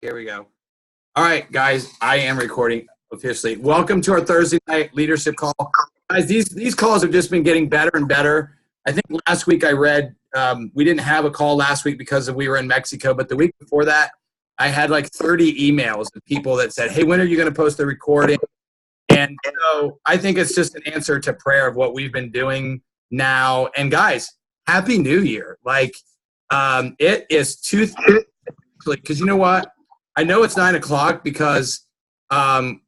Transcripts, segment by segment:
Here we go. All right, guys, I am recording officially. Welcome to our Thursday night leadership call. Guys, these calls have just been getting better and better. I think last week I read we didn't have a call last week because we were in Mexico, but the week before that, I had like 30 emails of people that said, hey, when are you going to post the recording? And so I think it's just an answer to prayer of what we've been doing now. And guys, Happy New Year. Like it is because you know what? I know it's 9 o'clock because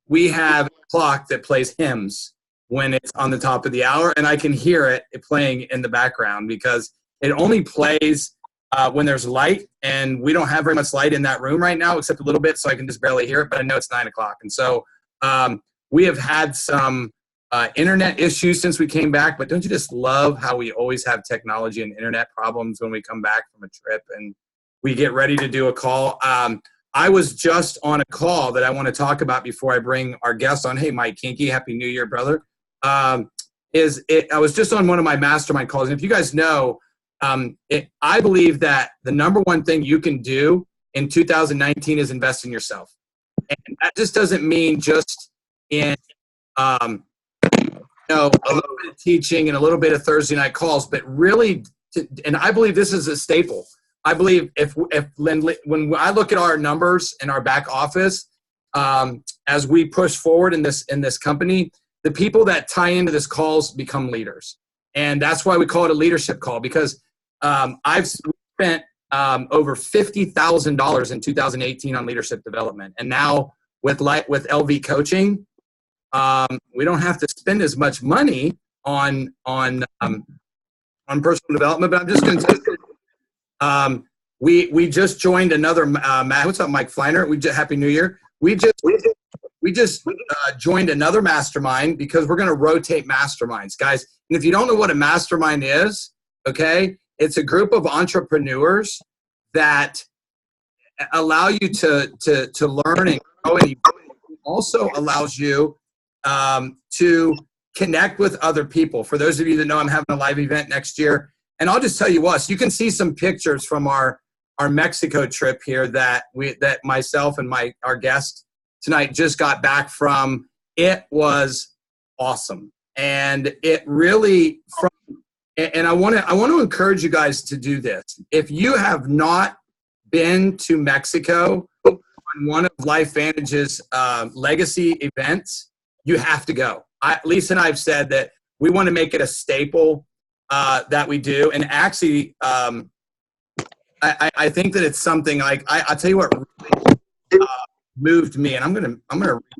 we have a clock that plays hymns when it's on the top of the hour, and I can hear it playing in the background because it only plays when there's light, and we don't have very much light in that room right now except a little bit, so I can just barely hear it, but I know it's 9 o'clock. And so we have had some internet issues since we came back, but don't you just love how we always have technology and internet problems when we come back from a trip and we get ready to do a call? I was just on a call that I want to talk about before I bring our guest on. Hey, Mike Kinky, Happy New Year, brother. I was just on one of my mastermind calls, and if you guys know, I believe that the number one thing you can do in 2019 is invest in yourself. And that just doesn't mean just in a little bit of teaching and a little bit of Thursday night calls, but really, and I believe this is a staple. I believe when I look at our numbers in our back office, as we push forward in this company, the people that tie into this calls become leaders, and that's why we call it a leadership call. Because I've spent over $50,000 in 2018 on leadership development, and now with LV coaching, we don't have to spend as much money on personal development. But I'm just going to tell you. We just joined another. What's up, Mike Fleiner? Happy New Year. We just joined another mastermind because we're going to rotate masterminds, guys. And if you don't know what a mastermind is, okay, it's a group of entrepreneurs that allow you to learn and grow, and also allows you to connect with other people. For those of you that know, I'm having a live event next year. And I'll just tell you what, so you can see some pictures from our Mexico trip here that myself and our guest tonight just got back from. It was awesome. And it really, and I want to encourage you guys to do this. If you have not been to Mexico on one of LifeVantage's legacy events, you have to go. Lisa and I have said that we want to make it a staple that we do. And actually, I think that it's something like, I'll tell you what really moved me, and I'm gonna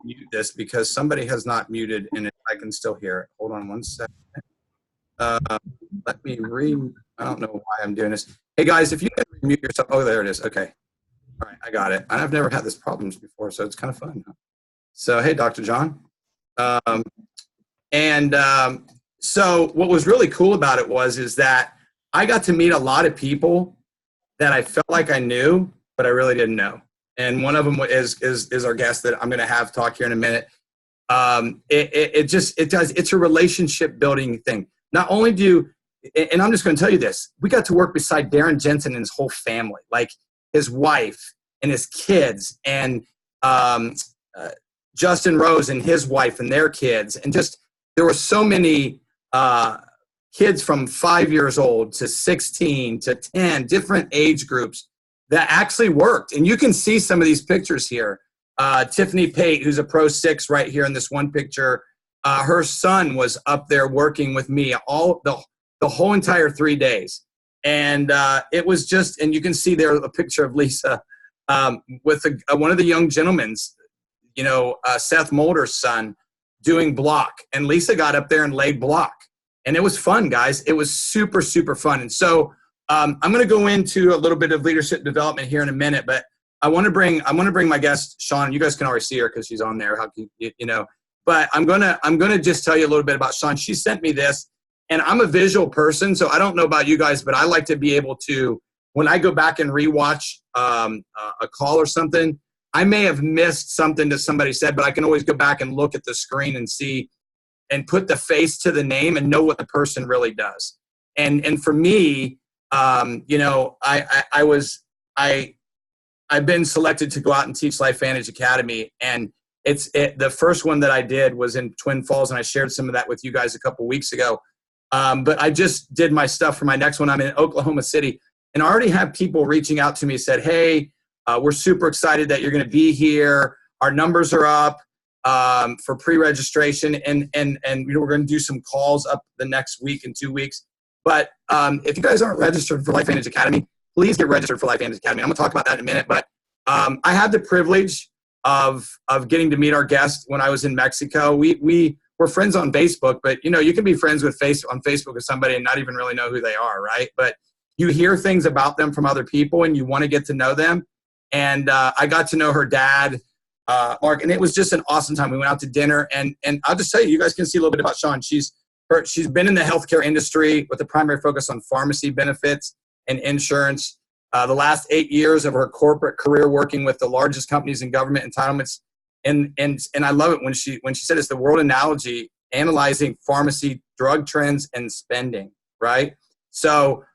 mute this because somebody has not muted and I can still hear it. Hold on one second. Let me I don't know why I'm doing this. Hey guys, if you can mute yourself. Oh, there it is. Okay. All right, I got it. I've never had this problems before, so it's kind of fun. So, hey, Dr. John. So what was really cool about it is that I got to meet a lot of people that I felt like I knew, but I really didn't know. And one of them is our guest that I'm going to have talk here in a minute. It's a relationship building thing. Not only and I'm just going to tell you this, we got to work beside Darren Jensen and his whole family, like his wife and his kids, and Justin Rose and his wife and their kids. And just, there were so many kids from 5 years old to 16 to 10, different age groups that actually worked. And you can see some of these pictures here. Tiffany Pate, who's a Pro 6 right here in this one picture, her son was up there working with me the whole entire 3 days. And it was just, and you can see there a picture of Lisa with one of the young gentlemen's, Seth Mulder's son, doing block. And Lisa got up there and laid block. And it was fun, guys. It was super, super fun. And so I'm going to go into a little bit of leadership development here in a minute, but I want to bring my guest, Shaun. You guys can already see her because she's on there. But I'm going to just tell you a little bit about Shaun. She sent me this, and I'm a visual person, so I don't know about you guys, but I like to be able to, when I go back and rewatch a call or something, I may have missed something that somebody said, but I can always go back and look at the screen and see and put the face to the name and know what the person really does. And for me, I I've been selected to go out and teach LifeVantage Academy, and the first one that I did was in Twin Falls, and I shared some of that with you guys a couple weeks ago. But I just did my stuff for my next one. I'm in Oklahoma City, and I already have people reaching out to me, said, hey, we're super excited that you're going to be here. Our numbers are up for pre-registration, and we're going to do some calls up the next week and 2 weeks. But if you guys aren't registered for LifeVantage Academy, please get registered for LifeVantage Academy. I'm going to talk about that in a minute. But I had the privilege of getting to meet our guest when I was in Mexico. We're friends on Facebook, but you can be friends on Facebook with somebody and not even really know who they are, right? But you hear things about them from other people, and you want to get to know them. And I got to know her dad, Mark, and it was just an awesome time. We went out to dinner, and I'll just tell you, you guys can see a little bit about Shaun. She's been in the healthcare industry with a primary focus on pharmacy benefits and insurance. The last 8 years of her corporate career working with the largest companies in government entitlements. And I love it when she said it's the world analogy, analyzing pharmacy drug trends and spending, right? So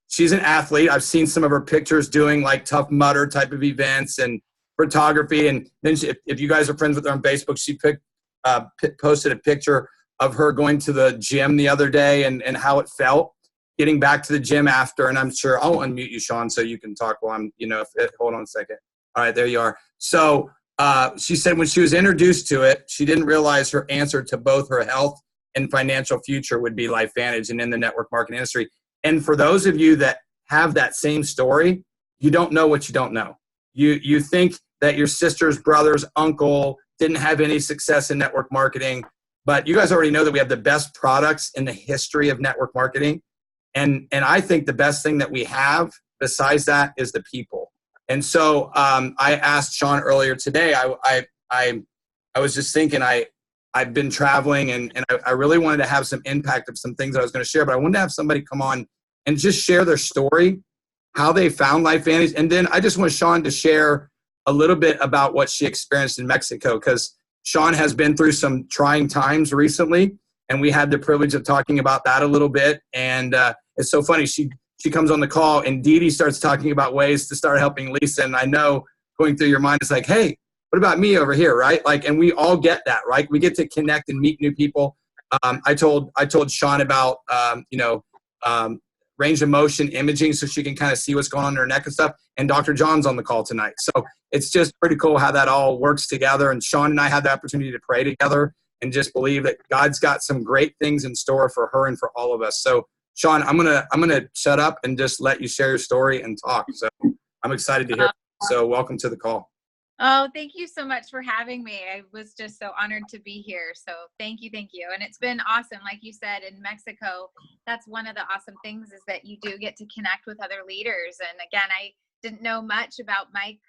she's an athlete. I've seen some of her pictures doing like Tough Mudder type of events and photography. And then if you guys are friends with her on Facebook, she posted a picture of her going to the gym the other day and how it felt getting back to the gym after. And I'm sure I'll unmute you, Shaun, so you can talk while I'm, hold on a second. All right, there you are. So she said when she was introduced to it, she didn't realize her answer to both her health and financial future would be LifeVantage and in the network marketing industry. And for those of you that have that same story, you don't know what you don't know. You think that your sister's brother's uncle didn't have any success in network marketing, but you guys already know that we have the best products in the history of network marketing. And I think the best thing that we have besides that is the people. And so I asked Shaun earlier today, I was just thinking, I've been traveling and I really wanted to have some impact of some things that I was going to share, but I wanted to have somebody come on and just share their story, how they found LifeVantage. And then I just want Shaun to share a little bit about what she experienced in Mexico, because Shaun has been through some trying times recently, and we had the privilege of talking about that a little bit. And it's so funny. She comes on the call, and Dee Dee starts talking about ways to start helping Lisa. And I know going through your mind is like, hey, what about me over here, right? Like, and we all get that, right? We get to connect and meet new people. I told Shaun about range of motion imaging so she can kind of see what's going on in her neck and stuff. And Dr. John's on the call tonight. So it's just pretty cool how that all works together. And Shaun and I had the opportunity to pray together and just believe that God's got some great things in store for her and for all of us. So Shaun, I'm gonna shut up and just let you share your story and talk. So I'm excited to hear. So welcome to the call. Oh, thank you so much for having me. I was just so honored to be here. So thank you. And it's been awesome. Like you said, in Mexico, that's one of the awesome things is that you do get to connect with other leaders. And again, I didn't know much about Mike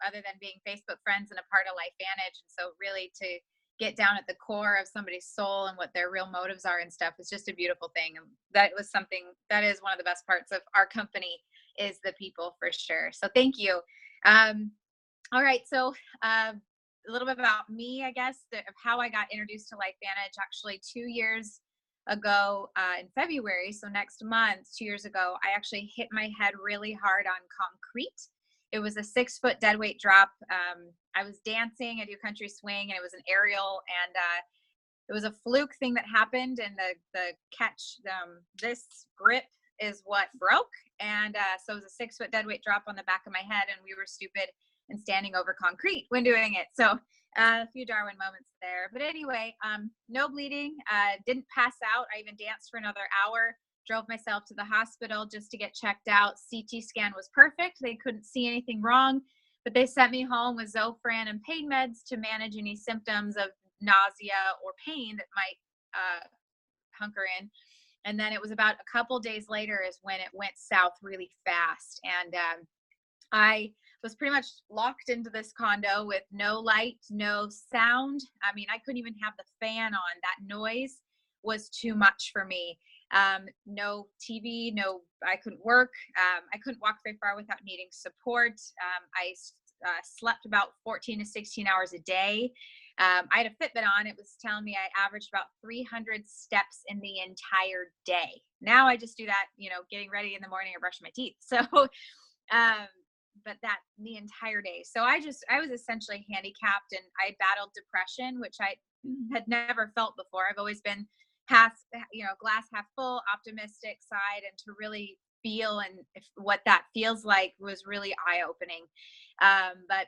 other than being Facebook friends and a part of LifeVantage. And so really to get down at the core of somebody's soul and what their real motives are and stuff is just a beautiful thing. And that was something that is one of the best parts of our company is the people for sure. So thank you. All right. So a little bit about me, I guess, of how I got introduced to LifeVantage. Actually, 2 years ago in February, so next month, 2 years ago, I actually hit my head really hard on concrete. It was a 6-foot deadweight drop. I was dancing. I do country swing, and it was an aerial, and it was a fluke thing that happened, and the catch, this grip is what broke. And so it was a 6-foot deadweight drop on the back of my head, and we were stupid and standing over concrete when doing it. So a few Darwin moments there. But anyway, no bleeding, didn't pass out. I even danced for another hour, drove myself to the hospital just to get checked out. CT scan was perfect. They couldn't see anything wrong, but they sent me home with Zofran and pain meds to manage any symptoms of nausea or pain that might hunker in. And then it was about a couple days later is when it went south really fast. And I was pretty much locked into this condo with no light, no sound. I mean, I couldn't even have the fan on. That noise was too much for me. No TV, I couldn't work. I couldn't walk very far without needing support. I slept about 14 to 16 hours a day. I had a Fitbit on. It was telling me I averaged about 300 steps in the entire day. Now I just do that, getting ready in the morning or brushing my teeth. So, but that the entire day. So I was essentially handicapped, and I battled depression, which I had never felt before. I've always been half, glass half full, optimistic side, and to really feel and what that feels like was really eye opening. But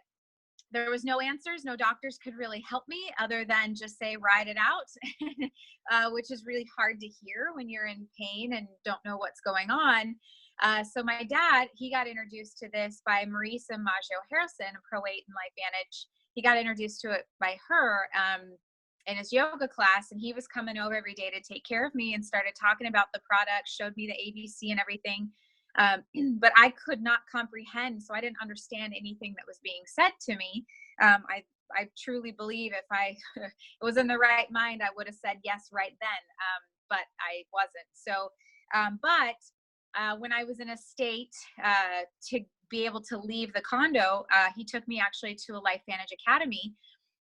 there was no answers. No doctors could really help me other than just say, ride it out, which is really hard to hear when you're in pain and don't know what's going on. So my dad, he got introduced to this by Marisa Maggio Harrison, a Pro 8 in LifeVantage. He got introduced to it by her in his yoga class, and he was coming over every day to take care of me and started talking about the product, showed me the ABC and everything. But I could not comprehend, so I didn't understand anything that was being said to me. I truly believe if I was in the right mind, I would have said yes right then, but I wasn't. So, when I was in a state to be able to leave the condo, he took me actually to a LifeVantage Academy.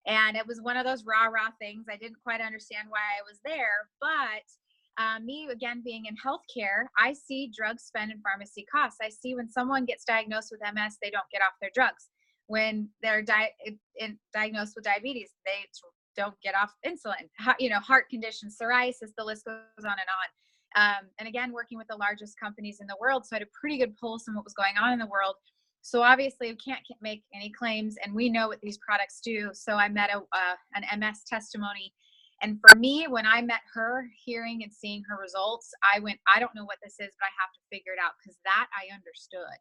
And it was one of those rah things. I didn't quite understand why I was there, but me, again, being in healthcare, I see drug spend and pharmacy costs. I see when someone gets diagnosed with MS, they don't get off their drugs. When they're diagnosed with diabetes, they don't get off insulin. Heart conditions, psoriasis, the list goes on and on. And again, working with the largest companies in the world, so I had a pretty good pulse on what was going on in the world. So obviously we can't make any claims, and we know what these products do. So I met an MS testimony. And for me, when I met her, hearing and seeing her results, I went, I don't know what this is, but I have to figure it out, because that I understood.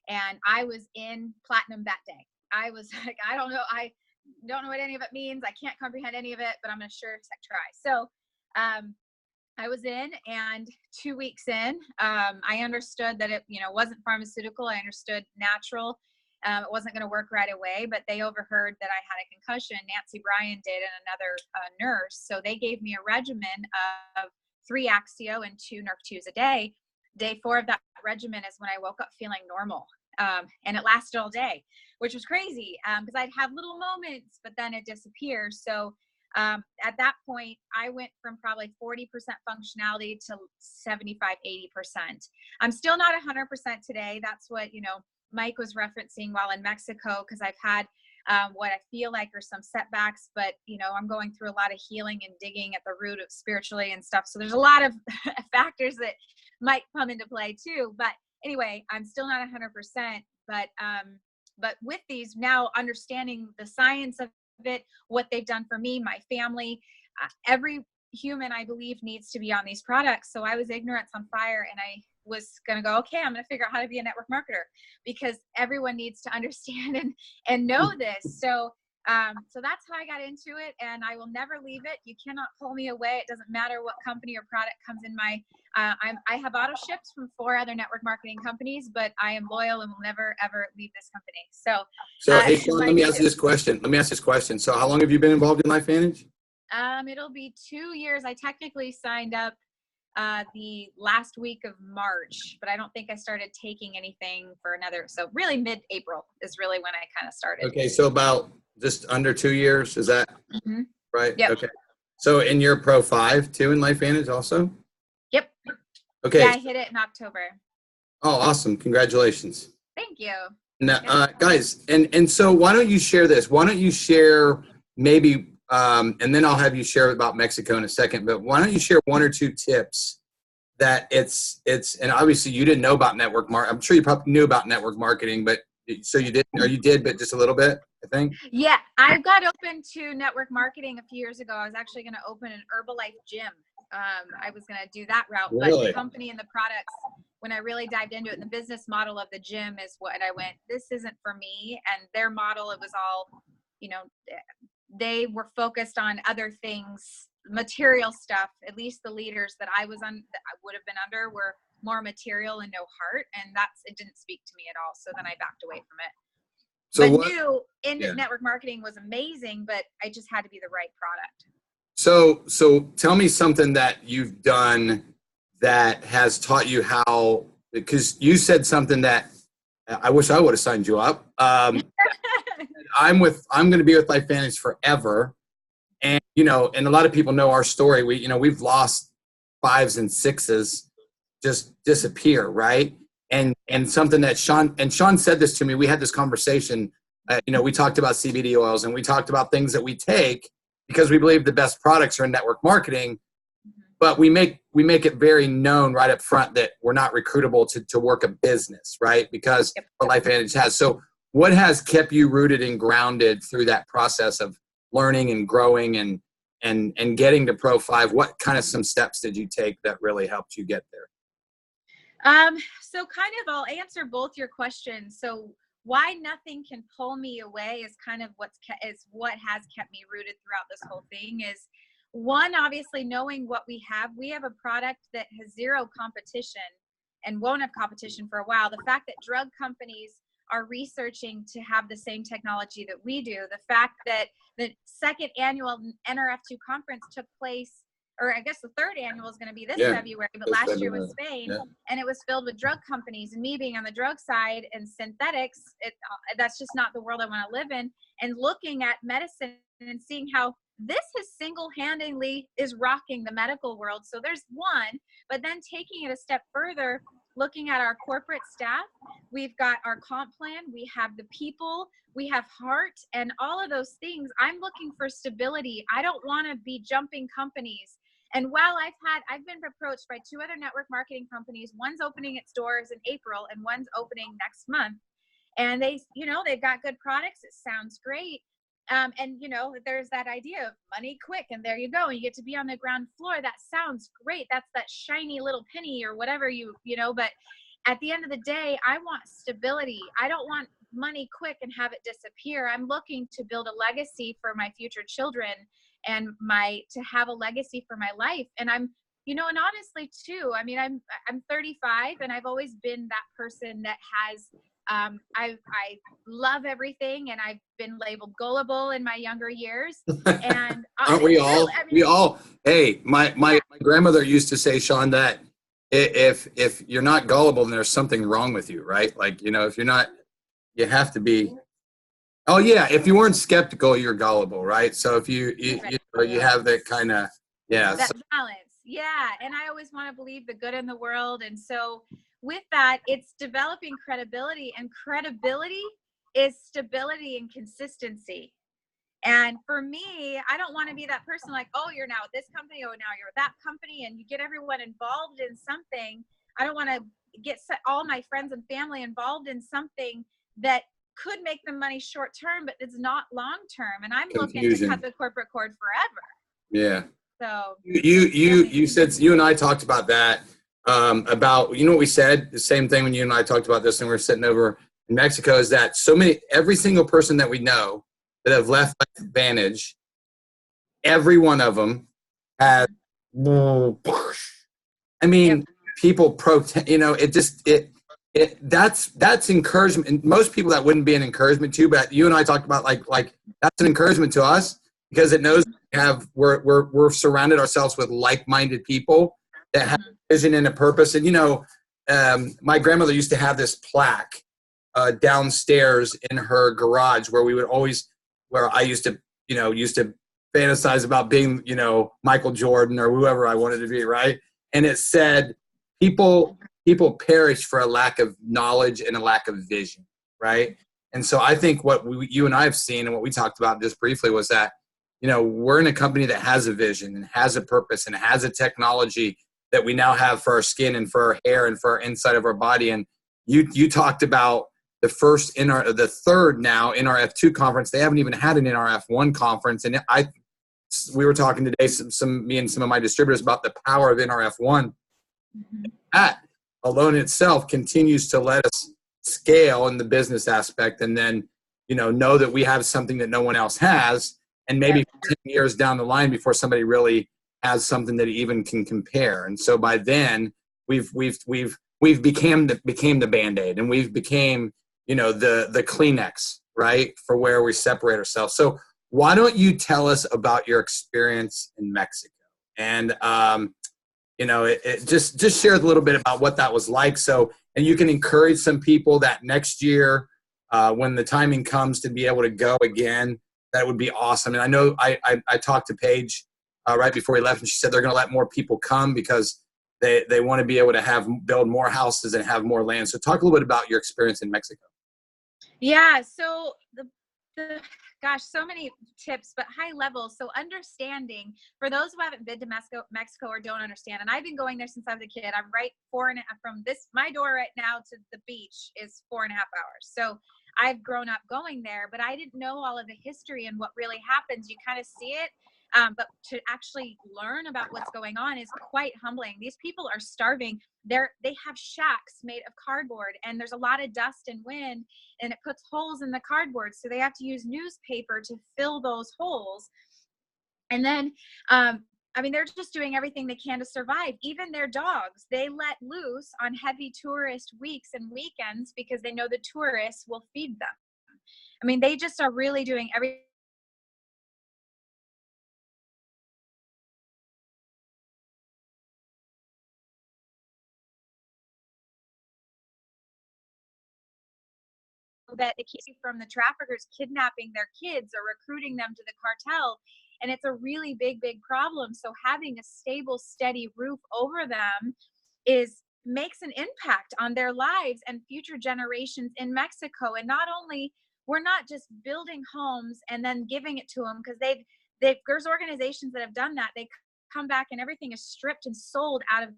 And I was in platinum that day. I was like, I don't know what any of it means. I can't comprehend any of it, but I'm going to sure try. So I was in, and 2 weeks in, I understood that it, wasn't pharmaceutical. I understood natural. It wasn't going to work right away, but they overheard that I had a concussion. Nancy Bryan did, and another nurse. So they gave me a regimen of 3 Axio and 2 Nerf 2s a day. Day 4 of that regimen is when I woke up feeling normal. And it lasted all day, which was crazy, because I'd have little moments, but then it disappears. So at that point, I went from probably 40% functionality to 75, 80%. I'm still not 100% today. That's what, Mike was referencing while in Mexico, because I've had what I feel like are some setbacks, but I'm going through a lot of healing and digging at the root of spiritually and stuff. So there's a lot of factors that might come into play too. But anyway, I'm still not 100%, but with these, now understanding the science of it, what they've done for me, my family, every human, I believe, needs to be on these products. So I was ignorance on fire, and I was going to go, okay, I'm going to figure out how to be a network marketer, because everyone needs to understand and know this. So that's how I got into it, and I will never leave it. You cannot pull me away. It doesn't matter what company or product comes in my, I have auto ships from 4 other network marketing companies, but I am loyal and will never, ever leave this company. So hey, Shaun, let me ask you this question. So how long have you been involved in LifeVantage? It'll be 2 years. I technically signed up the last week of March, but I don't think I started taking anything for another. So really mid-April is really when I kind of started. Okay. So about just under 2 years. Is that right? Yep. Okay. So in your Pro 5 too in LifeVantage also? Yep. Okay. Yeah, I hit it in October. Oh, awesome. Congratulations. Thank you. Now, guys, and so why don't you share this? Why don't you share maybe, and then I'll have you share about Mexico in a second, but why don't you share 1 or 2 tips that it's, and obviously you didn't know about network marketing. I'm sure you probably knew about network marketing, but so you didn't, or you did, but just a little bit, I think. Yeah, I got open to network marketing a few years ago. I was actually going to open an Herbalife gym. I was going to do that route, but the company and the products, when I really dived into it, and the business model of the gym is what I went, this isn't for me. And their model, it was all, they were focused on other things, material stuff. At least the leaders that I was on, that I would have been under, were more material and no heart. And it didn't speak to me at all. So then I backed away from it. So network marketing was amazing, but I just had to be the right product. So tell me something that you've done that has taught you how, because you said something that I wish I would have signed you up. I'm going to be with LifeVantage forever. And, and a lot of people know our story. We've lost 5s and 6s just disappear. Right. And something that Shaun said this to me. We had this conversation. We talked about CBD oils, and we talked about things that we take because we believe the best products are in network marketing. But we make it very known right up front that we're not recruitable to work a business, right? Because what LifeVantage has. So what has kept you rooted and grounded through that process of learning and growing and getting to Pro 5? What kind of some steps did you take that really helped you get there? So kind of, I'll answer both your questions. So why nothing can pull me away is kind of what has kept me rooted throughout this whole thing is, one, obviously knowing what we have a product that has zero competition and won't have competition for a while. The fact that drug companies are researching to have the same technology that we do, the fact that the second annual NRF2 conference took place, or I guess the third annual is going to be this February, but last year was Spain, and it was filled with drug companies, and me being on the drug side and synthetics, that's just not the world I want to live in. And looking at medicine and seeing how this is single-handedly is rocking the medical world. So there's one, but then taking it a step further, looking at our corporate staff, we've got our comp plan, we have the people, we have heart, and all of those things. I'm looking for stability. I don't want to be jumping companies. And while I've been approached by 2 other network marketing companies, one's opening its doors in April and one's opening next month. And they've got good products. It sounds great. And there's that idea of money quick, and there you go. You get to be on the ground floor. That sounds great. That's that shiny little penny or whatever but at the end of the day, I want stability. I don't want money quick and have it disappear. I'm looking to build a legacy for my future children and to have a legacy for my life. And and honestly too, I mean, I'm 35 and I've always been that person that has, I love everything, and I've been labeled gullible in my younger years. And aren't we all? We all. Hey, my grandmother used to say, Shaun, that if you're not gullible, then there's something wrong with you, right? Like, if you're not, you have to be. Oh yeah, if you weren't skeptical, you're gullible, right? So if you have that kind of that balance. Yeah, and I always want to believe the good in the world, and so with that, it's developing credibility, and credibility is stability and consistency. And for me, I don't want to be that person like, oh, you're now at this company, oh, now you're at that company, and you get everyone involved in something. I don't want to get all my friends and family involved in something that could make them money short term, but it's not long term. And I'm looking to cut the corporate cord forever. Yeah. So you said, you and I talked about that, about, what we said, the same thing when you and I talked about this and we were sitting over in Mexico, is that every single person that we know that have left LifeVantage, every one of them has, people that's encouragement. And most people, that wouldn't be an encouragement to, but you and I talked about like that's an encouragement to us, because it knows we're surrounded ourselves with like-minded people that have a vision and a purpose. And my grandmother used to have this plaque downstairs in her garage where I used to fantasize about being, Michael Jordan or whoever I wanted to be, right? And it said, people perish for a lack of knowledge and a lack of vision, right? And so I think what you and I have seen, and what we talked about just briefly, was that, we're in a company that has a vision and has a purpose and has a technology that we now have for our skin and for our hair and for our inside of our body. And you talked about the third now NRF2 conference. They haven't even had an NRF1 conference. And we were talking today, me and some of my distributors, about the power of NRF1. That alone itself continues to let us scale in the business aspect, and then, know that we have something that no one else has. And maybe 10 years down the line before somebody really has something that even can compare. And so by then we've became the Band-Aid, and we've became, the Kleenex, right? For where we separate ourselves. So why don't you tell us about your experience in Mexico? And, just share a little bit about what that was like. So, and you can encourage some people that next year, when the timing comes to be able to go again, that would be awesome. And I know I talked to Paige right before we left, and she said they're going to let more people come because they want to be able to build more houses and have more land. So talk a little bit about your experience in Mexico. Yeah. So gosh, so many tips, but high level. So understanding for those who haven't been to Mexico or don't understand, and I've been going there since I was a kid. I'm right from my door right now to the beach is 4.5 hours. So I've grown up going there, but I didn't know all of the history and what really happens. You kind of see it. But to actually learn about what's going on is quite humbling. These people are starving. They have shacks made of cardboard, and there's a lot of dust and wind, and it puts holes in the cardboard. So they have to use newspaper to fill those holes. And then, they're just doing everything they can to survive. Even their dogs, they let loose on heavy tourist weeks and weekends because they know the tourists will feed them. They just are really doing everything that it keeps you from the traffickers kidnapping their kids or recruiting them to the cartel. And it's a really big, big problem. So having a stable, steady roof over them makes an impact on their lives and future generations in Mexico. And not only, we're not just building homes and then giving it to them, because there's organizations that have done that. They come back and everything is stripped and sold out of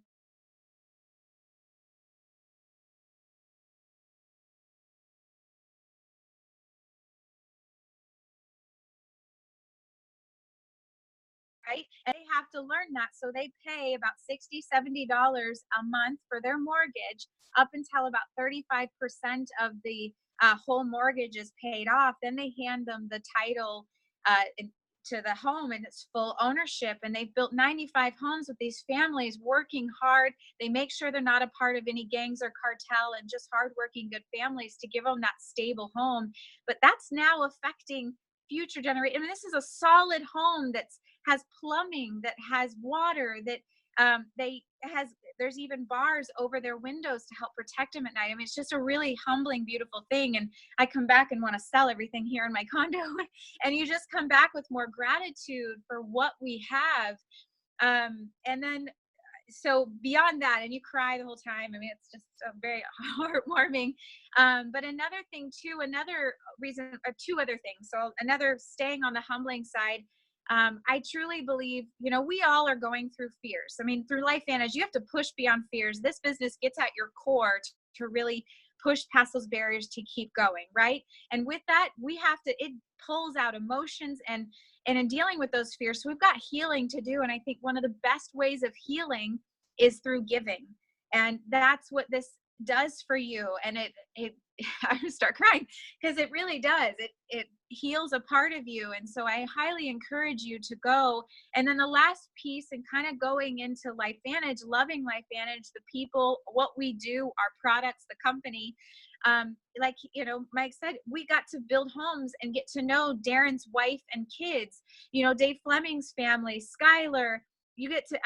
right? And they have to learn that. So they pay about $60-$70 a month for their mortgage up until about 35% of the whole mortgage is paid off. Then they hand them the title to the home, and it's full ownership. And they've built 95 homes with these families working hard. They make sure they're not a part of any gangs or cartel, and just hardworking, good families to give them that stable home. But that's now affecting future generations. This is a solid home that has plumbing, that has water, that there's even bars over their windows to help protect them at night. It's just a really humbling, beautiful thing. And I come back and want to sell everything here in my condo, and you just come back with more gratitude for what we have. And then, so beyond that, and you cry the whole time. It's just very heartwarming. But another thing too, another reason, or two other things. So another, staying on the humbling side, I truly believe, we all are going through fears. Through LifeVantage, you have to push beyond fears. This business gets at your core to really push past those barriers to keep going, right? And with that, it pulls out emotions and in dealing with those fears. So we've got healing to do. And I think one of the best ways of healing is through giving. And that's what this does for you. And it I start crying because it really does. It heals a part of you. And so I highly encourage you to go. And then the last piece, and kind of going into LifeVantage, loving LifeVantage, the people, what we do, our products, the company. Mike said, we got to build homes and get to know Darren's wife and kids, Dave Fleming's family, Skylar. You get to,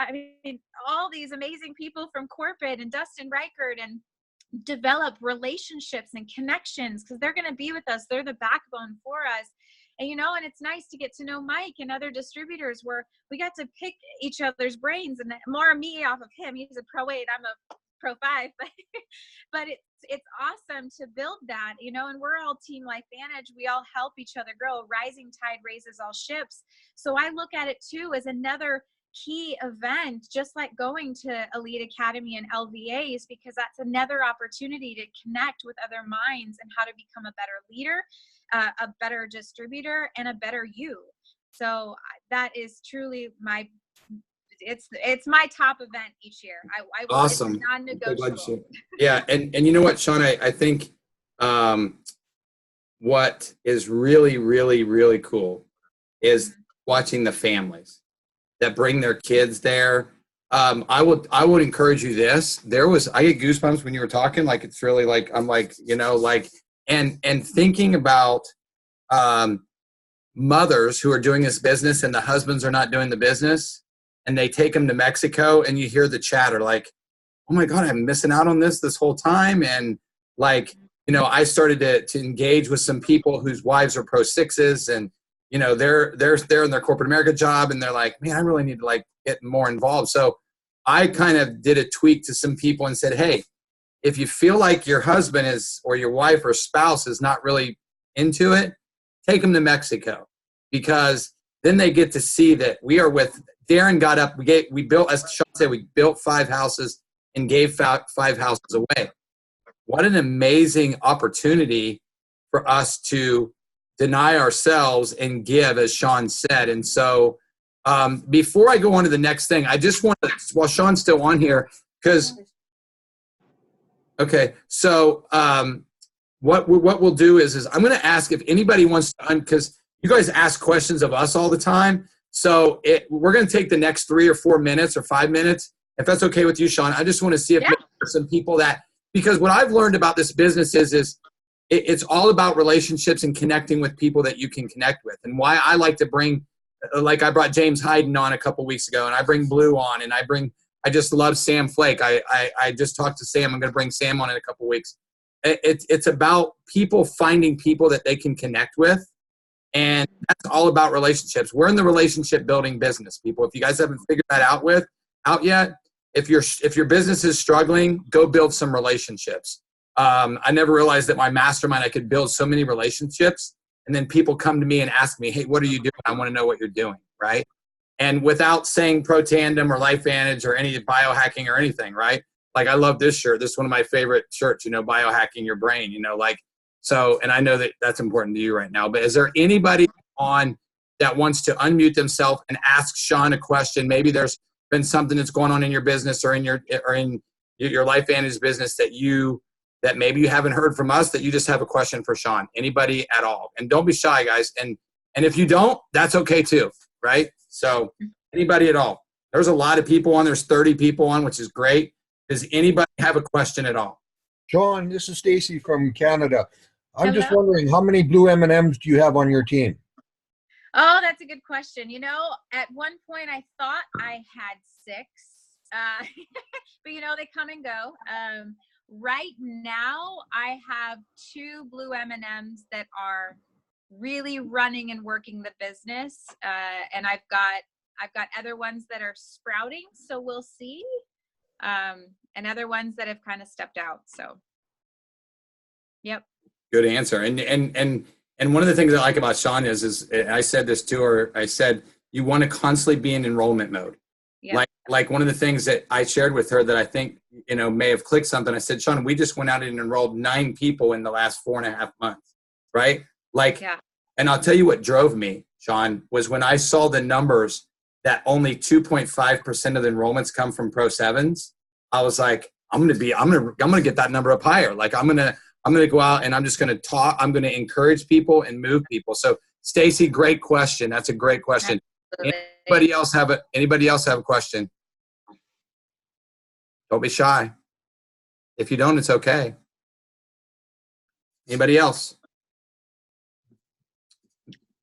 all these amazing people from corporate, and Dustin Reichert, and develop relationships and connections, because they're going to be with us. They're the backbone for us. And, and it's nice to get to know Mike and other distributors, where we got to pick each other's brains, and more me off of him. He's a Pro 8, I'm a Pro 5, but it's awesome to build that, and we're all Team LifeVantage. We all help each other grow. Rising tide raises all ships. So I look at it too as another key event, just like going to Elite Academy and LVAs, because that's another opportunity to connect with other minds and how to become a better leader, a better distributor, and a better you. So that is truly it's my top event each year. I awesome. It's non-negotiable. Yeah, and you know what, Shaun, I think what is really, really, really cool is watching the families that bring their kids there. I would encourage you this. I get goosebumps when you were talking, like it's really like, I'm like, and thinking about mothers who are doing this business and the husbands are not doing the business, and they take them to Mexico, and you hear the chatter like, oh my God, I'm missing out on this whole time. And like, I started to engage with some people whose wives are Pro 6s, and they're in their corporate America job, and they're like, man, I really need to like get more involved. So I kind of did a tweak to some people and said, hey, if you feel like your husband is or your wife or spouse is not really into it, take them to Mexico, because then they get to see that we are with. Darren got up. We built, as Shaun said, we built 5 houses and gave 5 houses away. What an amazing opportunity for us to deny ourselves and give, as Shaun said. And so before I go on to the next thing, I just want to, while Shaun's still on here, because, okay, so what we'll do is I'm going to ask if anybody wants to, because you guys ask questions of us all the time. So we're going to take the next 3 or 4 minutes or 5 minutes, if that's okay with you, Shaun. I just want to see if there's some people that, because what I've learned about this business is it's all about relationships and connecting with people that you can connect with. And why I like to bring, like I brought James Hyden on a couple weeks ago, and I bring Blue on, and I just love Sam Flake. I just talked to Sam. I'm going to bring Sam on in a couple weeks. It's about people finding people that they can connect with. And that's all about relationships. We're in the relationship building business, people. If you guys haven't figured that out yet, if your business is struggling, go build some relationships. I never realized that my mastermind, I could build so many relationships, and then people come to me and ask me, hey, what are you doing? I want to know what you're doing, right? And without saying Pro Tandem or LifeVantage or any biohacking or anything, right? Like, I love this shirt. This is one of my favorite shirts, biohacking your brain, so, and I know that that's important to you right now, but is there anybody on that wants to unmute themselves and ask Shaun a question? Maybe there's been something that's going on in your business or in your LifeVantage business that maybe you haven't heard from us, that you just have a question for Shaun. Anybody at all. And don't be shy, guys. And if you don't, that's okay too, right? So anybody at all. There's a lot of people on. There's 30 people on, which is great. Does anybody have a question at all? Shaun, this is Stacy from Canada. I'm Hello. just wondering, how many blue M&Ms do you have on your team? Oh, that's a good question. At one point I thought I had 6, but they come and go. Right now I have 2 blue M&Ms that are really running and working the business. And I've got other ones that are sprouting. So we'll see. And other ones that have kind of stepped out. So, yep. Good answer. And one of the things I like about Shaun is I said this to her. I said, you want to constantly be in enrollment mode. Yep. Like one of the things that I shared with her that I think, may have clicked something. I said, Shaun, we just went out and enrolled 9 people in the last 4.5 months. Right. And I'll tell you what drove me, Shaun, was when I saw the numbers that only 2.5% of the enrollments come from Pro 7s. I was like, I'm going to get that number up higher. Like, I'm going to go out and I'm just going to talk. I'm going to encourage people and move people. So Stacy, great question. That's a great question. Absolutely. Anybody else have a question? Don't be shy. If you don't, it's okay. Anybody else?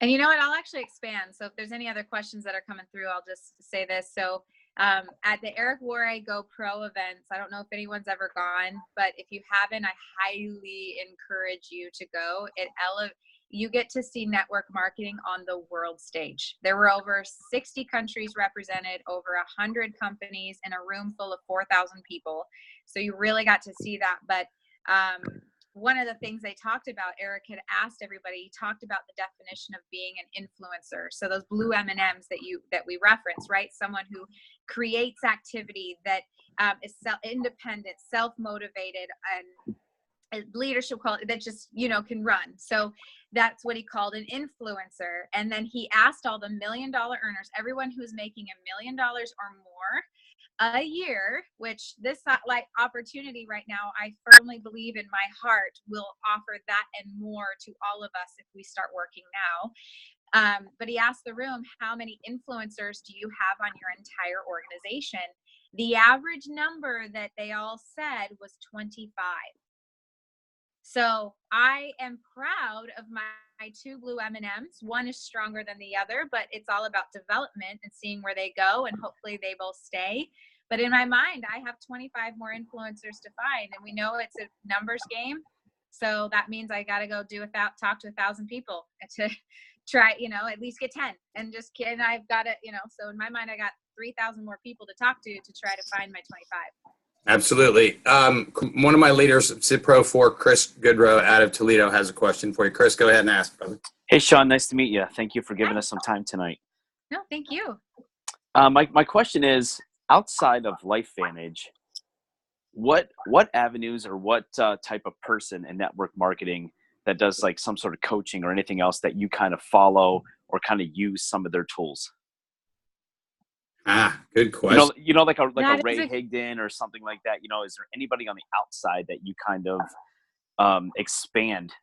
And you know what? I'll actually expand. So if there's any other questions that are coming through, I'll just say this. So at the Eric Worre Go Pro events, I don't know if anyone's ever gone, but if you haven't, I highly encourage you to go. You get to see network marketing on the world stage. There were over 60 countries represented, over 100 companies in a room full of 4,000 people. So you really got to see that. But one of the things they talked about, Eric had asked everybody, he talked about the definition of being an influencer. So those blue M&Ms that we reference, right? Someone who creates activity that is independent, self-motivated, and leadership quality that just, can run. So that's what he called an influencer. And then he asked all the $1 million earners, everyone who's making $1 million or more a year, which this opportunity right now, I firmly believe in my heart will offer that and more to all of us if we start working now. But he asked the room, how many influencers do you have on your entire organization? The average number that they all said was 25. So I am proud of my 2 blue M&Ms. One is stronger than the other, but it's all about development and seeing where they go, and hopefully they both stay. But in my mind, I have 25 more influencers to find, and we know it's a numbers game. So that means I got to go talk to 1,000 people try, at least get 10 and just kid. And I've got it, so in my mind, I got 3,000 more people to talk to try to find my 25. Absolutely. One of my leaders, Cipro 4, Chris Goodrow out of Toledo, has a question for you. Chris, go ahead and ask, brother. Hey, Shaun, nice to meet you. Thank you for giving us some time tonight. No, thank you. My question is, outside of LifeVantage, what avenues or what type of person in network marketing that does like some sort of coaching or anything else that you kind of follow or kind of use some of their tools? Good question. Like a Ray Higdon or something like that. Is there anybody on the outside that you kind of expand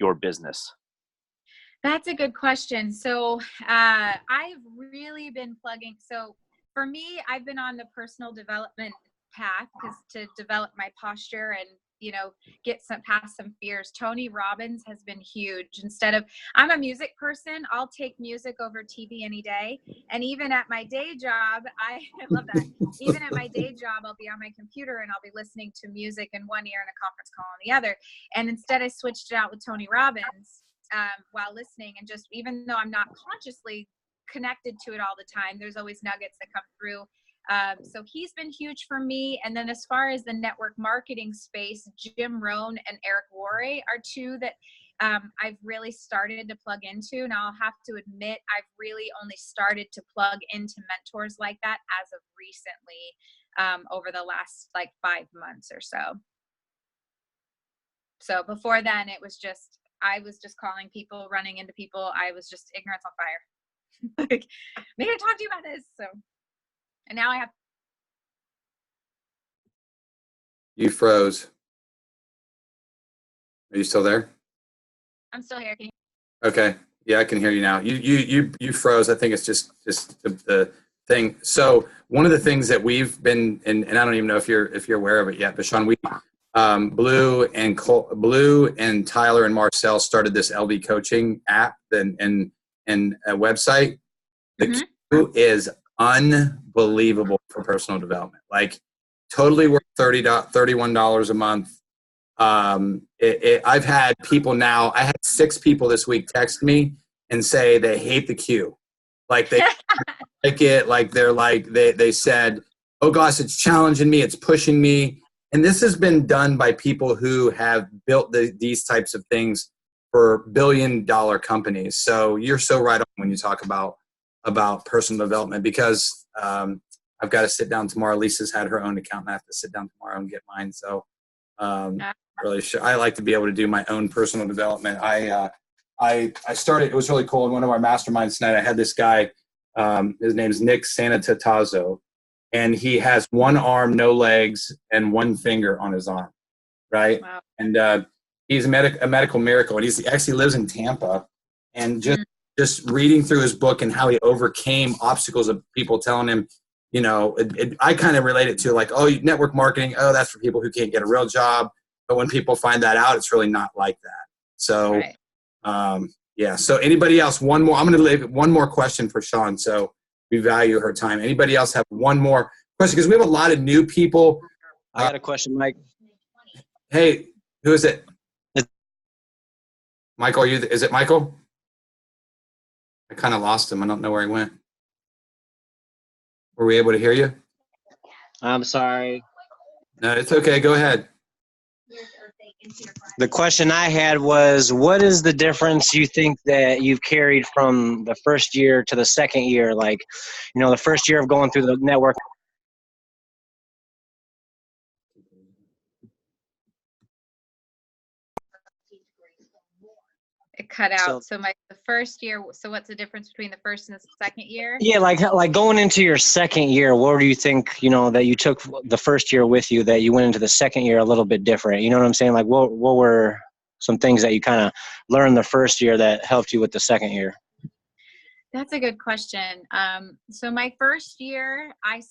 your business? That's a good question. So I've really been plugging. So for me, I've been on the personal development path to develop my posture and get past some fears. Tony Robbins has been huge. I'm a music person, I'll take music over TV any day. And even at my day job, I love that. Even at my day job, I'll be on my computer and I'll be listening to music in one ear and a conference call on the other. And instead, I switched it out with Tony Robbins while listening. And just even though I'm not consciously connected to it all the time, there's always nuggets that come through. So he's been huge for me. And then as far as the network marketing space, Jim Rohn and Eric Worre are two that I've really started to plug into. Now, I'll have to admit, I've really only started to plug into mentors like that as of recently, over the last 5 months or so. So before then, I was just calling people, running into people. I was just ignorance on fire. Maybe I talk to you about this. So. And now I have. You froze. Are you still there? I'm still here. Can you? Okay. Yeah, I can hear you now. You froze. I think it's just the thing. So one of the things that we've been, and I don't even know if you're aware of it yet, but Shaun, we Blue and Tyler and Marcel started this LV coaching app and a website. The Q is unbelievable for personal development. Totally worth $31 a month. I've had people now. I had 6 people this week text me and say they hate the Q. They like it. They said, "Oh gosh, it's challenging me. It's pushing me." And this has been done by people who have built these types of things for billion-dollar companies. So you're so right on when you talk about personal development, because I've got to sit down tomorrow. Lisa's had her own account, and I have to sit down tomorrow and get mine. So really, I like to be able to do my own personal development. I started. It was really cool. In one of our masterminds tonight, I had this guy. His name's Nick Santatazzo, and he has one arm, no legs, and one finger on his arm. Right, wow. And he's a medical miracle, and he actually lives in Tampa, and just reading through his book and how he overcame obstacles of people telling him, I kind of relate it to network marketing. Oh, that's for people who can't get a real job. But when people find that out, it's really not like that. So, right. Yeah. So anybody else, one more, I'm going to leave one more question for Shaun. So we value her time. Anybody else have one more question? Because we have a lot of new people. I got a question, Mike. Hey, who is it? Michael, is it Michael? I kind of lost him. I don't know where he went. Were we able to hear you? I'm sorry. No, it's okay. Go ahead. The question I had was, what is the difference you think that you've carried from the first year to the second year? The first year of going through the network. It cut out. So the first year. So what's the difference between the first and the second year? Yeah, like going into your second year, what do you think? That you took the first year with you, that you went into the second year a little bit different. You know what I'm saying? What were some things that you kind of learned the first year that helped you with the second year? That's a good question. So my first year, I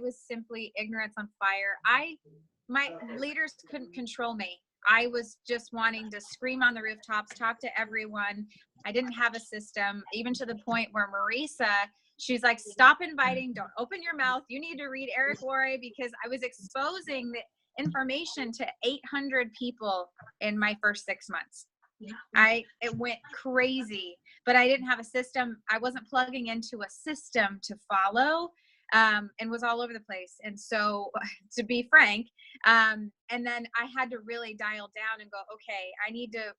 was simply ignorance on fire. My leaders couldn't control me. I was just wanting to scream on the rooftops, talk to everyone. I didn't have a system, even to the point where Marisa, she's like, stop inviting, don't open your mouth. You need to read Eric Worre, because I was exposing the information to 800 people in my first 6 months. It went crazy, but I didn't have a system. I wasn't plugging into a system to follow, and was all over the place. And so, to be frank, and then I had to really dial down and go, okay, I need to,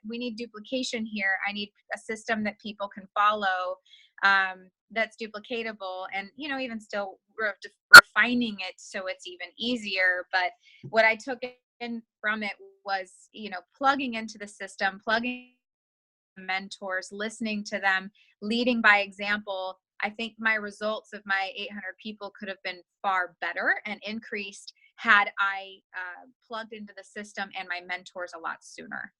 we need duplication here. I need a system that people can follow, that's duplicatable, and, even still refining it so it's even easier. But what I took in from it was, plugging into the system, plugging mentors, listening to them, leading by example. I think my results of my 800 people could have been far better and increased had I plugged into the system and my mentors a lot sooner.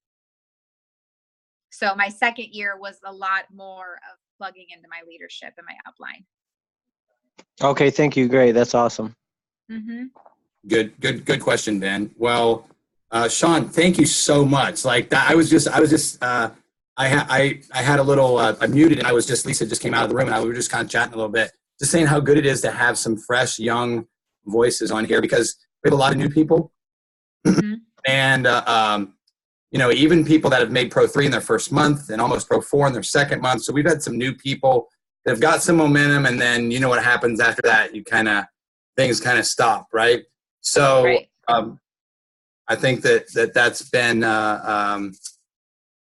So my second year was a lot more of plugging into my leadership and my upline. Okay, thank you. Great. That's awesome. Mm-hmm. Good question, Ben. Well, Shaun, thank you so much. Like that, I had a little, I muted, and Lisa just came out of the room, and we were just kind of chatting a little bit, just saying how good it is to have some fresh, young voices on here, because we have a lot of new people. Mm-hmm. And, even people that have made Pro 3 in their first month and almost Pro 4 in their second month. So we've had some new people that have got some momentum, and then you know what happens after that, things kind of stop, right? So right. I think that's been,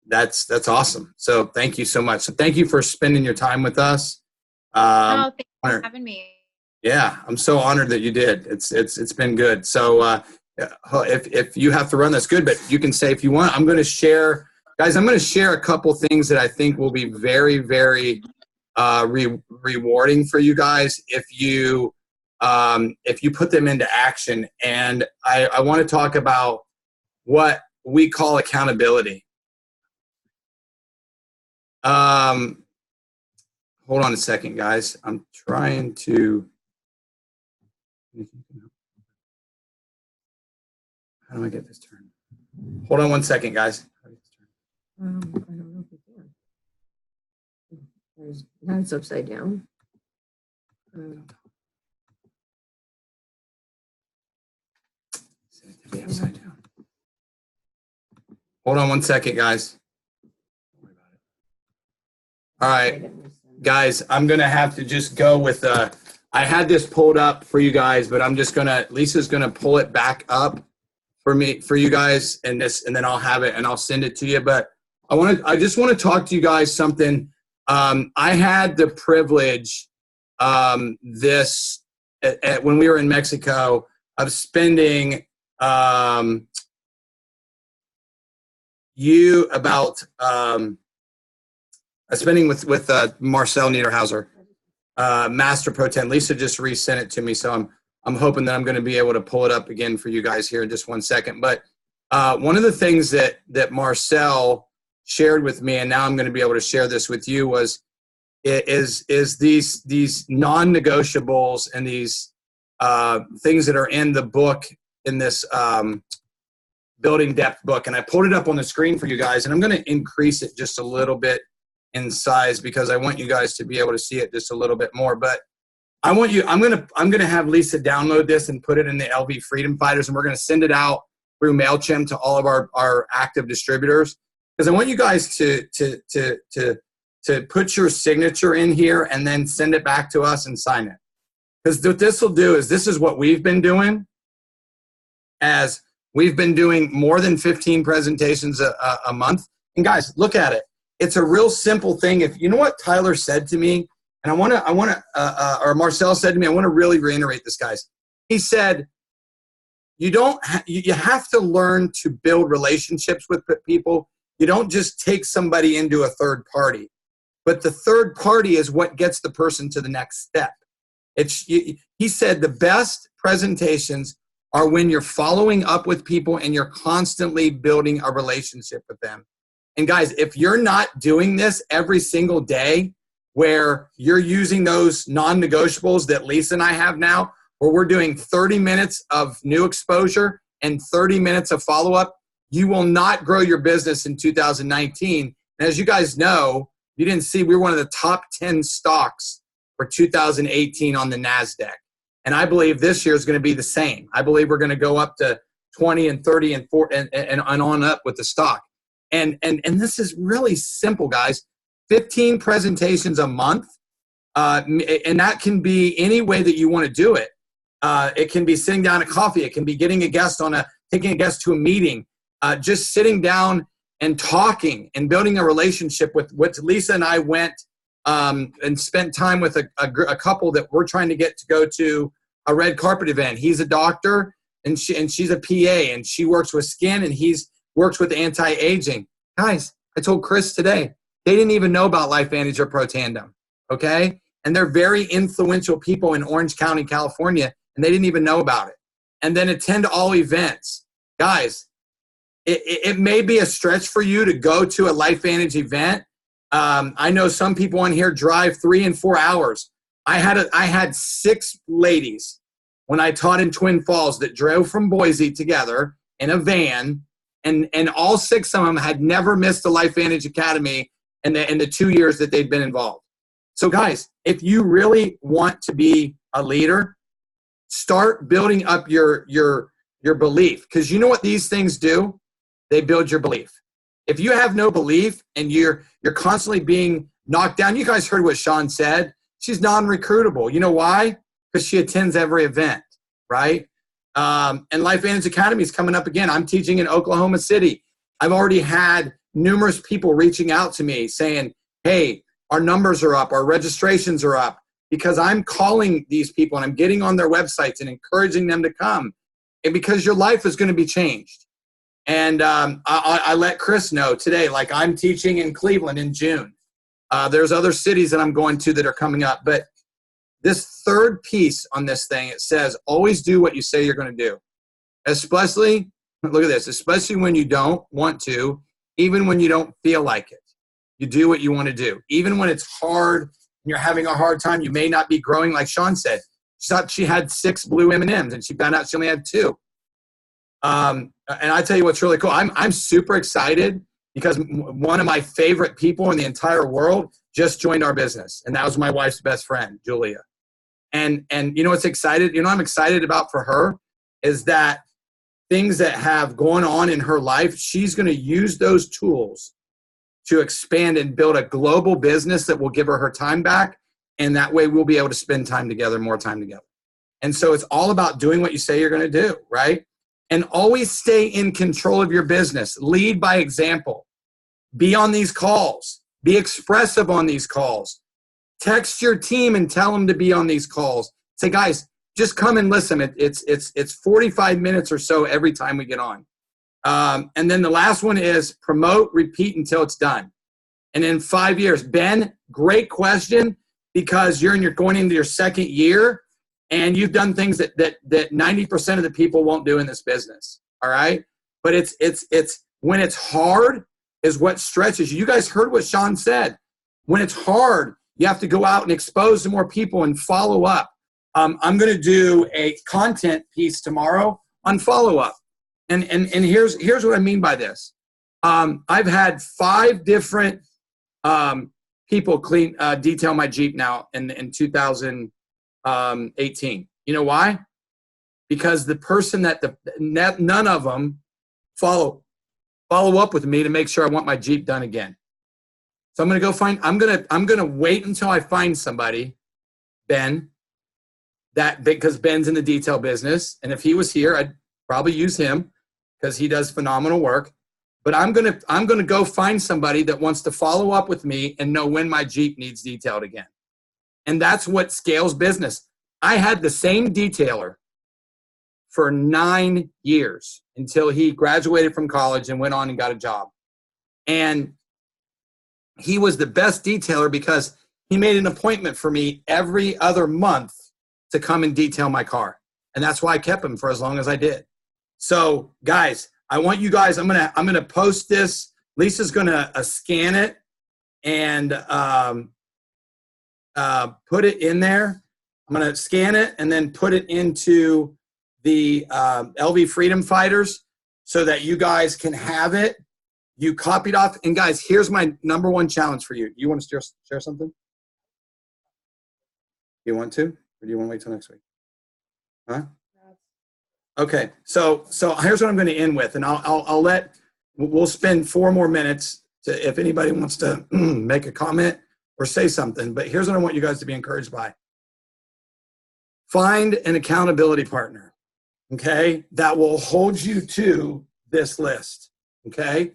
that's awesome. So thank you so much. So thank you for spending your time with us. Thank you for having me. Yeah, I'm so honored that you did. It's been good. So if you have to run, that's good, but you can say if you want. I'm going to share a couple things that I think will be very, very rewarding for you guys if you put them into action. And I want to talk about what we call accountability. Hold on a second, guys. I'm trying to. How do I get this turned? Hold on one second, guys. I don't know if you can. Now it's upside down. Upside down. Hold on one second, guys. All right, guys, I'm going to have to just go with, I had this pulled up for you guys, but Lisa's going to pull it back up for you guys, and then I'll have it and I'll send it to you. But I just want to talk to you guys something. I had the privilege, when we were in Mexico, of spending, spending with Marcel Niederhauser, Master Pro 10. Lisa just resent it to me, so I'm hoping that I'm going to be able to pull it up again for you guys here in just 1 second. But one of the things that Marcel shared with me, and now I'm going to be able to share this with you, is these non-negotiables and these things that are in the book, in this Building Depth book. And I pulled it up on the screen for you guys, and I'm going to increase it just a little bit in size because I want you guys to be able to see it just a little bit more. But I'm gonna have Lisa download this and put it in the LV Freedom Fighters, and we're gonna send it out through MailChimp to all of our active distributors, because I want you guys to put your signature in here and then send it back to us and sign it. Because what this will do is, this is what we've been doing, as we've been doing more than 15 presentations a month. And guys, look at it. It's a real simple thing. If you know what Tyler said to me, and or Marcel said to me, I want to really reiterate this, guys. He said, you have to learn to build relationships with people. You don't just take somebody into a third party, but the third party is what gets the person to the next step. He said the best presentations are when you're following up with people and you're constantly building a relationship with them. And guys, if you're not doing this every single day, where you're using those non-negotiables that Lisa and I have now, where we're doing 30 minutes of new exposure and 30 minutes of follow-up, you will not grow your business in 2019. And as you guys know, you didn't see, we were one of the top 10 stocks for 2018 on the NASDAQ. And I believe this year is going to be the same. I believe we're going to go up to 20 and 30 and 40 and on up with the stock. And this is really simple, guys. 15 presentations a month. And that can be any way that you want to do it. It can be sitting down at coffee. It can be getting a guest taking a guest to a meeting, just sitting down and talking and building a relationship with Lisa and I went and spent time with a couple that we're trying to get to go to a red carpet event. He's a doctor and she's a PA, and she works with skin, and he's works with anti-aging. Guys, I told Chris today, they didn't even know about LifeVantage or Protandim, okay? And they're very influential people in Orange County, California, and they didn't even know about it. And then attend all events. Guys, it may be a stretch for you to go to a LifeVantage event. I know some people on here drive 3 and 4 hours. I had 6 ladies when I taught in Twin Falls that drove from Boise together in a van, and all 6 of them had never missed a LifeVantage Academy in the 2 years that they'd been involved. So guys, if you really want to be a leader, start building up your belief, because you know what these things do? They build your belief. If you have no belief and you're constantly being knocked down, you guys heard what Shaun said. She's non-recruitable. You know why? Because she attends every event, right? And LifeVantage Academy is coming up again. I'm teaching in Oklahoma City. I've already had numerous people reaching out to me saying, hey, our numbers are up, our registrations are up, because I'm calling these people and I'm getting on their websites and encouraging them to come. And because your life is going to be changed. And I let Chris know today, like I'm teaching in Cleveland in June. There's other cities that I'm going to that are coming up. But this third piece on this thing, it says, always do what you say you're going to do. Especially, look at this, especially when you don't want to, even when you don't feel like it. You do what you want to do. Even when it's hard and you're having a hard time, you may not be growing, like Shaun said. She thought she had 6 blue M&Ms, and she found out she only had 2. And I tell you what's really cool. I'm super excited because one of my favorite people in the entire world just joined our business, and that was my wife's best friend, Julia. And you know what's excited? You know what I'm excited about for her is that things that have gone on in her life, she's going to use those tools to expand and build a global business that will give her time back, and that way we'll be able to spend time together, more time together. And so it's all about doing what you say you're going to do, right? And always stay in control of your business. Lead by example. Be on these calls. Be expressive on these calls. Text your team and tell them to be on these calls. Say, guys, just come and listen. It's 45 minutes or so every time we get on. And then the last one is promote, repeat until it's done. And in 5 years, Ben, great question, because you're going into your 2nd year. And you've done things that 90% of the people won't do in this business. All right. But it's when it's hard is what stretches you. You guys heard what Shaun said. When it's hard, you have to go out and expose to more people and follow up. I'm going to do a content piece tomorrow on follow up. And here's what I mean by this. I've had 5 different people detail my Jeep now in 2018. You know why? Because the person none of them follow up with me to make sure I want my Jeep done again. So I'm going to wait until I find somebody, Ben, because Ben's in the detail business. And if he was here, I'd probably use him because he does phenomenal work. But I'm going to go find somebody that wants to follow up with me and know when my Jeep needs detailed again. And that's what scales business. I had the same detailer for 9 years until he graduated from college and went on and got a job. And he was the best detailer because he made an appointment for me every other month to come and detail my car. And that's why I kept him for as long as I did. So guys, I want you guys, I'm going to post this. Lisa's going to scan it and put it in there. I'm going to scan it and then put it into the LV Freedom Fighters so that you guys can have it. You copied off. And guys, here's my #1 challenge for you. You want to share something? You want to? Or do you want to wait till next week? Huh? Okay. So here's what I'm going to end with. And I'll let we'll spend 4 more minutes to, if anybody wants to make a comment or say something. But here's what I want you guys to be encouraged by. Find an accountability partner, okay, that will hold you to this list, okay?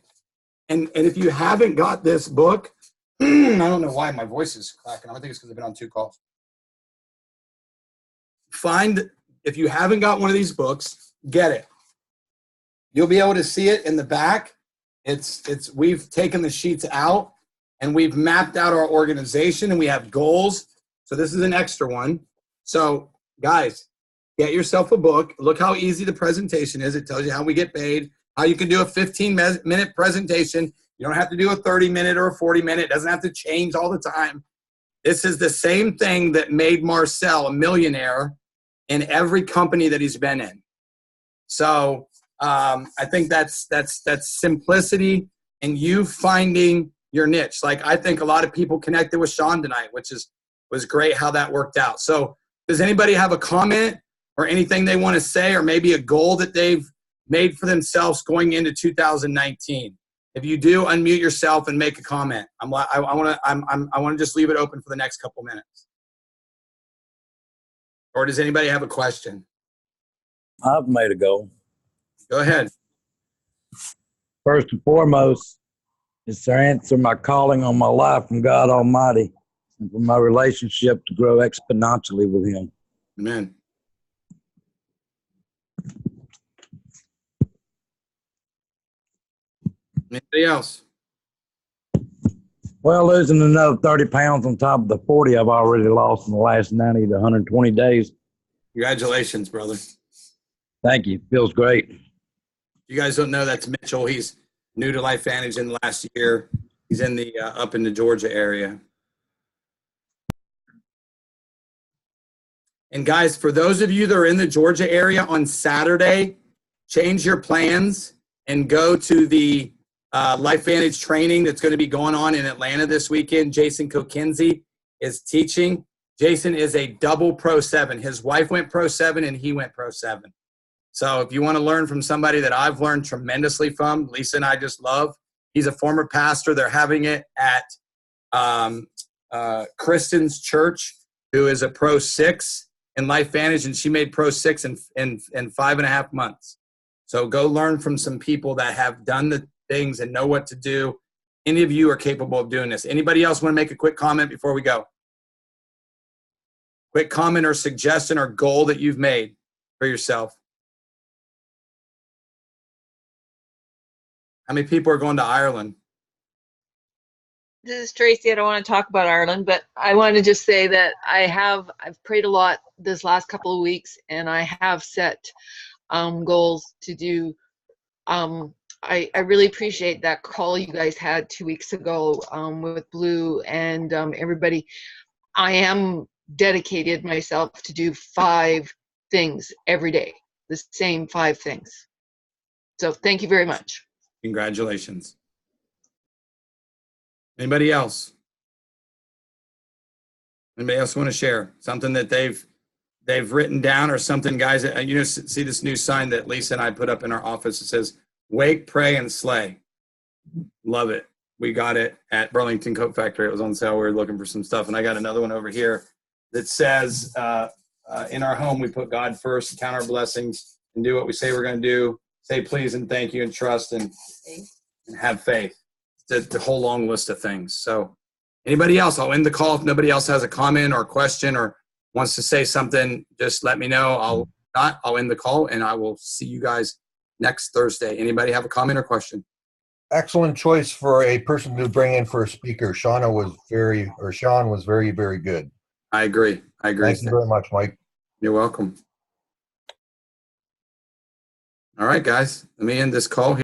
And if you haven't got this book, I don't know why my voice is cracking. I think it's because I've been on 2 calls. If you haven't got one of these books, get it. You'll be able to see it in the back. We've taken the sheets out and we've mapped out our organization and we have goals. So this is an extra one. So guys, get yourself a book. Look how easy the presentation is. It tells you how we get paid, how you can do a 15-minute presentation. You don't have to do a 30-minute or a 40-minute. It doesn't have to change all the time. This is the same thing that made Marcel a millionaire in every company that he's been in. So I think that's simplicity and you finding your niche. Like I think a lot of people connected with Shaun tonight, which was great how that worked out. So does anybody have a comment or anything they want to say, or maybe a goal that they've made for themselves going into 2019? If you do, unmute yourself and make a comment. I want to just leave it open for the next couple minutes. Or does anybody have a question? I've made a goal. Go ahead. First and foremost is to answer my calling on my life from God Almighty and for my relationship to grow exponentially with Him. Amen. Anybody else? Well, losing another 30 pounds on top of the 40 I've already lost in the last 90 to 120 days. Congratulations, brother. Thank you. Feels great. You guys don't know, that's Mitchell. He's new to Life Vantage in the last year. He's in the up in the Georgia area. And guys, for those of you that are in the Georgia area on Saturday, change your plans and go to the Life Vantage training that's going to be going on in Atlanta this weekend. Jason Kokinzie is teaching. Jason is a double Pro 7. His wife went Pro 7 and he went Pro 7. So if you want to learn from somebody that I've learned tremendously from, Lisa and I just love, he's a former pastor. They're having it at Kristen's church, who is a Pro 6 in Life Vantage, and she made Pro 6 in 5.5 months. So go learn from some people that have done the things and know what to do. Any of you are capable of doing this. Anybody else want to make a quick comment before we go? Quick comment or suggestion or goal that you've made for yourself. How many people are going to Ireland? This is Tracy. I don't want to talk about Ireland, but I want to just say that I've prayed a lot this last couple of weeks, and I have set goals to do. I really appreciate that call you guys had 2 weeks ago with Blue and everybody. I am dedicated myself to do 5 things every day, the same 5 things. So thank you very much. Congratulations. Anybody else? Anybody else want to share something that they've written down, or something, guys? You know, see this new sign that Lisa and I put up in our office. It says, "Wake, pray, and slay." Love it. We got it at Burlington Coat Factory. It was on sale. We were looking for some stuff, and I got another one over here that says, "In our home, we put God first, count our blessings, and do what we say we're going to do. Say please and thank you and trust and have faith." The whole long list of things. So anybody else? I'll end the call. If nobody else has a comment or question or wants to say something, just let me know. I'll end the call, and I will see you guys next Thursday. Anybody have a comment or question? Excellent choice for a person to bring in for a speaker. Shaun was very, very good. I agree. Thank you very much, Mike. You're welcome. All right, guys. Let me end this call here.